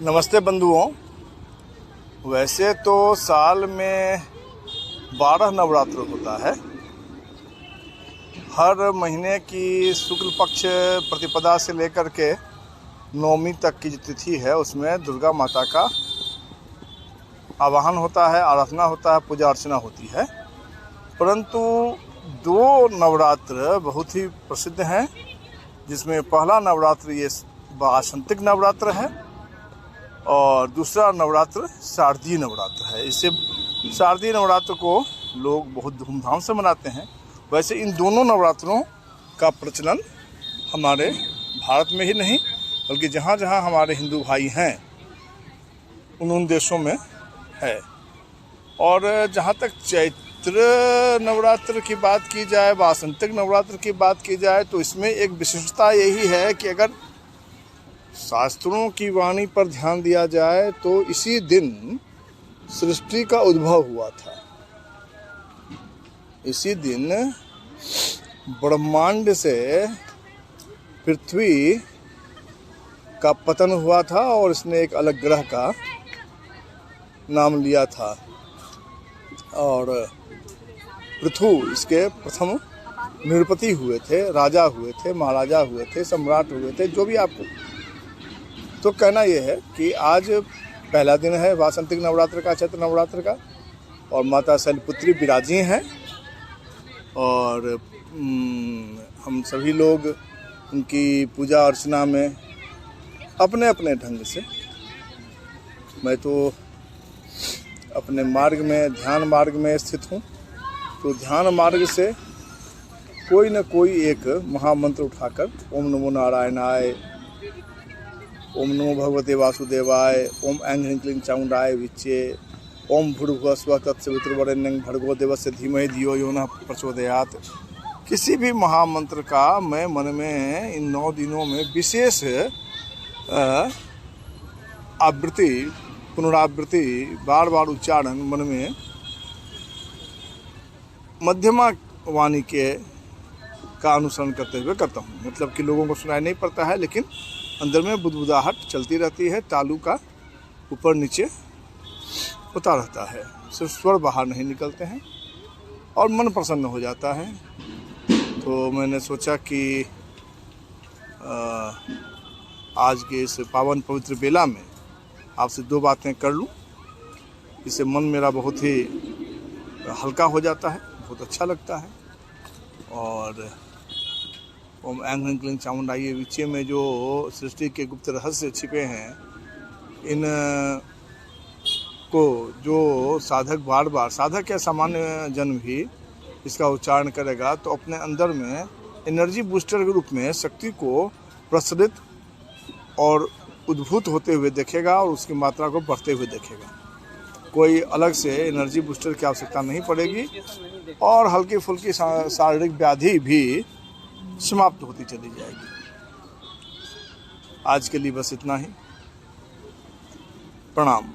नमस्ते बंधुओं। वैसे तो साल में 12 नवरात्र होता है। हर महीने की शुक्ल पक्ष प्रतिपदा से लेकर के नवमी तक की जो तिथि है उसमें दुर्गा माता का आवाहन होता है, आराधना होता है, पूजा अर्चना होती है। परंतु 2 नवरात्र बहुत ही प्रसिद्ध हैं, जिसमें पहला नवरात्र ये वासंतिक नवरात्र है और दूसरा नवरात्र शारदीय नवरात्र है। इससे शारदीय नवरात्र को लोग बहुत धूमधाम से मनाते हैं। वैसे इन दोनों नवरात्रों का प्रचलन हमारे भारत में ही नहीं बल्कि जहाँ जहाँ हमारे हिंदू भाई हैं उन देशों में है। और जहाँ तक चैत्र नवरात्र की बात की जाए, वासंतिक नवरात्र की बात की जाए, तो इसमें एक विशिष्टता यही है कि अगर शास्त्रों की वाणी पर ध्यान दिया जाए तो इसी दिन सृष्टि का उद्भव हुआ था। इसी दिन ब्रह्मांड से पृथ्वी का पतन हुआ था और इसने एक अलग ग्रह का नाम लिया था और पृथु इसके प्रथम नृपति हुए थे, राजा हुए थे, महाराजा हुए थे, सम्राट हुए थे, जो भी आपको। तो कहना यह है कि आज पहला दिन है वासंतिक नवरात्र का, चैत्र नवरात्र का, और माता शैलपुत्री विराजी हैं और हम सभी लोग उनकी पूजा अर्चना में अपने अपने ढंग से, मैं तो अपने मार्ग में, ध्यान मार्ग में स्थित हूँ, तो ध्यान मार्ग से कोई न कोई एक महामंत्र उठाकर ओम नमो नारायणाय, ओम नमो भगवते वासुदेवाय, ओम ऐं ह्रीं क्लीं चामुण्डाय विच्चे, ओम भूर्भुवः स्वः तत्सवितुर्वरेण्यं भर्गो देवस्य धीमहि धियो यो नः प्रचोदयात्। किसी भी महामंत्र का मैं मन में इन 9 दिनों में विशेष आवृत्ति, पुनरावृत्ति, बार बार उच्चारण मन में मध्यमा वाणी के का अनुसरण करते हुए करता हूँ। मतलब कि लोगों को सुनाई नहीं पड़ता है, लेकिन अंदर में बुदबुदाहट चलती रहती है, तालू का ऊपर नीचे होता रहता है, सिर्फ स्वर बाहर नहीं निकलते हैं और मन प्रसन्न हो जाता है। तो मैंने सोचा कि आज के इस पावन पवित्र बेला में आपसे 2 बातें कर लूं। इससे मन मेरा बहुत ही हल्का हो जाता है, बहुत अच्छा लगता है। और ओम ऐं ह्रीं क्लीं चामुण्डाय विच्चे में जो सृष्टि के गुप्त रहस्य छिपे हैं, इन को जो साधक बार बार, साधक या सामान्य जन भी इसका उच्चारण करेगा तो अपने अंदर में एनर्जी बूस्टर के रूप में शक्ति को प्रसरित और उद्भूत होते हुए देखेगा और उसकी मात्रा को बढ़ते हुए देखेगा। कोई अलग से एनर्जी बूस्टर की आवश्यकता नहीं पड़ेगी और हल्की फुल्की शारीरिक व्याधि भी समाप्त होती चली जाएगी। आज के लिए बस इतना ही। प्रणाम।